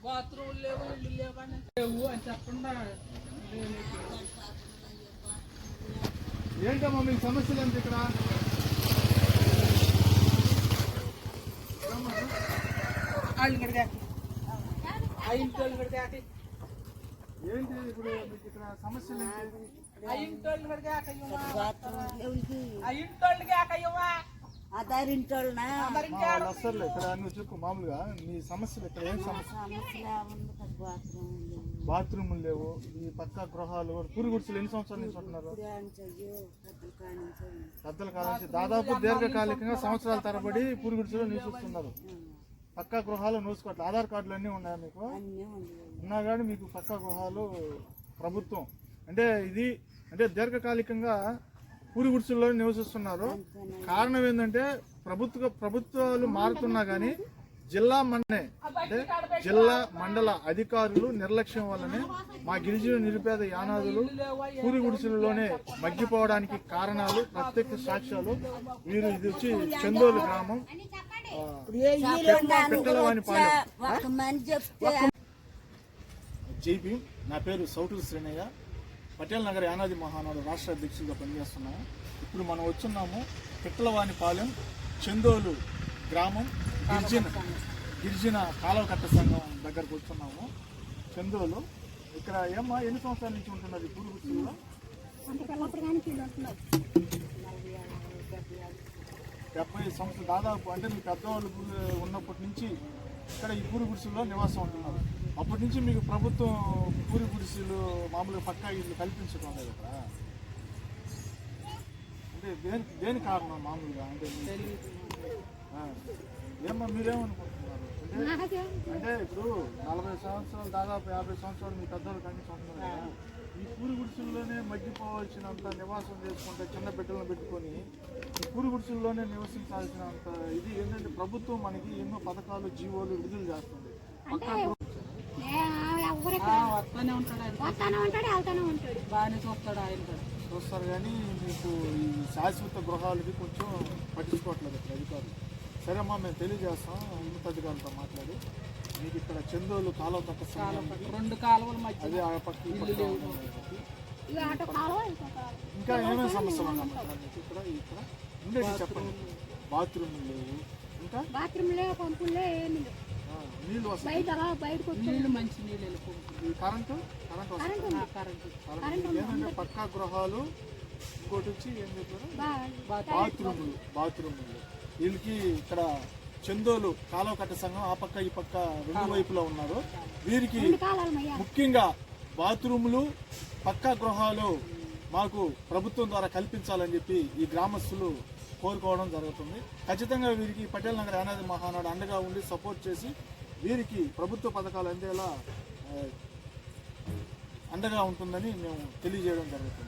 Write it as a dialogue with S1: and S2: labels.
S1: Bathroom లేవు, ఇల్లు లేవని లేవు అని చెప్పండి.
S2: ఏంటమ్మా మీకు సమస్యలు ఏంటి ఇక్కడ? ఏంటి ఇప్పుడు మీకు ఇక్కడ సమస్యలు ఏంటి? వస్తారులే ఇక్కడ నువ్వు చెప్పు. మామూలుగా నీ సమస్యలు ఇక్కడ ఏం సమస్య? బాత్రూములు లేవు, ఈ పక్క గృహాలు, పూరి గుడిసెలు ఎన్ని సంవత్సరాల నుంచి ఉంటున్నారు? పెద్దల కాలం నుంచి దాదాపు దీర్ఘకాలికంగా సంవత్సరాల తరబడి పూరి గుడిసెలో నివసిస్తున్నారు. పక్కా గృహాలు నోసుకోవట్లేదు. ఆధార్ కార్డులు అన్నీ ఉన్నాయా మీకు? ఉన్నా కానీ మీకు పక్కా గృహాలు ప్రభుత్వం అంటే దీర్ఘకాలికంగా పూరి గుడిసెల్లో నివసిస్తున్నారు. కారణం ఏంటంటే ప్రభుత్వాలు మారుతున్నా కానీ జిల్లా మండల అధికారులు నిర్లక్ష్యం వల్లనే మా గిరిజన నిరుపేద యానాదులు పూరి గుడిసెలలోనే మగ్గిపోవడానికి కారణాలు ప్రత్యక్ష సాక్ష్యాలు. వీరు ఇది వచ్చి చందోలు గ్రామం, జైపీ. నా పేరు సౌటూరు శ్రీనయ్య, పటేల్ నగర్ యానాది మహానాడు రాష్ట్ర అధ్యక్షులుగా పనిచేస్తున్నాము. ఇప్పుడు మనం వచ్చున్నాము పిట్టలవానిపాలెం చందోలు గ్రామం గిరిజన కాలువ కట్ట సంఘం దగ్గరకు వచ్చున్నాము. చందోలు ఇక్కడ ఏమ్మా ఎన్ని సంవత్సరాల నుంచి ఉంటున్నది పూరి గుడిసెల్లో? 70 సంవత్సరాలు దాదాపు. అంటే మీ పెద్దవాళ్ళు ఉన్నప్పటి నుంచి ఇక్కడ ఈ పూరి గుడిసెల్లో నివాసం ఉంటున్నారు. అప్పటి నుంచి మీకు ప్రభుత్వం పూరి గుడిసెలు మామూలుగా పక్కా ఇల్లు కల్పించడం లేదు ఇక్కడ. అంటే దేని కారణం మామూలుగా? అంటే ఏమన్నా మీరేమనుకుంటున్నారు? అంటే ఇప్పుడు 40 సంవత్సరాలు దాదాపు 50 సంవత్సరాలు మీ పెద్దవాళ్ళు కనిపిస్తున్నారు కదా, ఈ పూరి గుడిసెల్లోనే మగ్గిపోవాల్సినంత నివాసం చేసుకుంటే చిన్న బిడ్డలను పెట్టుకొని ఈ పూరి గుడిసెల్లోనే నివసించాల్సినంత ఇది ఏంటంటే ప్రభుత్వం మనకి ఎన్నో పథకాలు జీవోలు విడుదల చేస్తుంది. చూస్తారు కానీ మీకు ఈ శాశ్వత గృహాలకి కొంచెం పట్టించుకోవట్లేదు ఇక్కడ అధికారులు. సరే అమ్మా, మేము తెలియజేస్తాం ఉన్నతాధికారులతో మాట్లాడి. మీకు ఇక్కడ చందోలు కాలువ కట్ట 2 కాలువలు అదే ఆ పక్క ఇంకా ఏమేమి సమస్యలు ఉన్నాయి ఇక్కడ ఉండేది చెప్పండి. బాత్రూమ్ లేవు, ఇంకా నీళ్ళు వస్తాయి, మంచి నీళ్ళు, కరెంటు ఏంటంటే పక్కా గృహాలు. ఇంకోటి వచ్చి ఏం చెప్పారు, బాత్రూములు. వీళ్ళకి ఇక్కడ చందోలు కాలువ కట్ట సంఘం ఆ పక్క ఈ పక్క 2 వైపులా ఉన్నారు. వీరికి ముఖ్యంగా బాత్రూములు, పక్కా గృహాలు మాకు ప్రభుత్వం ద్వారా కల్పించాలని చెప్పి ఈ గ్రామస్తులు కోరుకోవడం జరుగుతుంది. ఖచ్చితంగా వీరికి పటేల్ నగర్ యానాది మహానాడు అండగా ఉండి సపోర్ట్ చేసి వీరికి ప్రభుత్వ పథకాలు అందేలా అండగా ఉంటుందని మేము తెలియజేయడం జరుగుతుంది.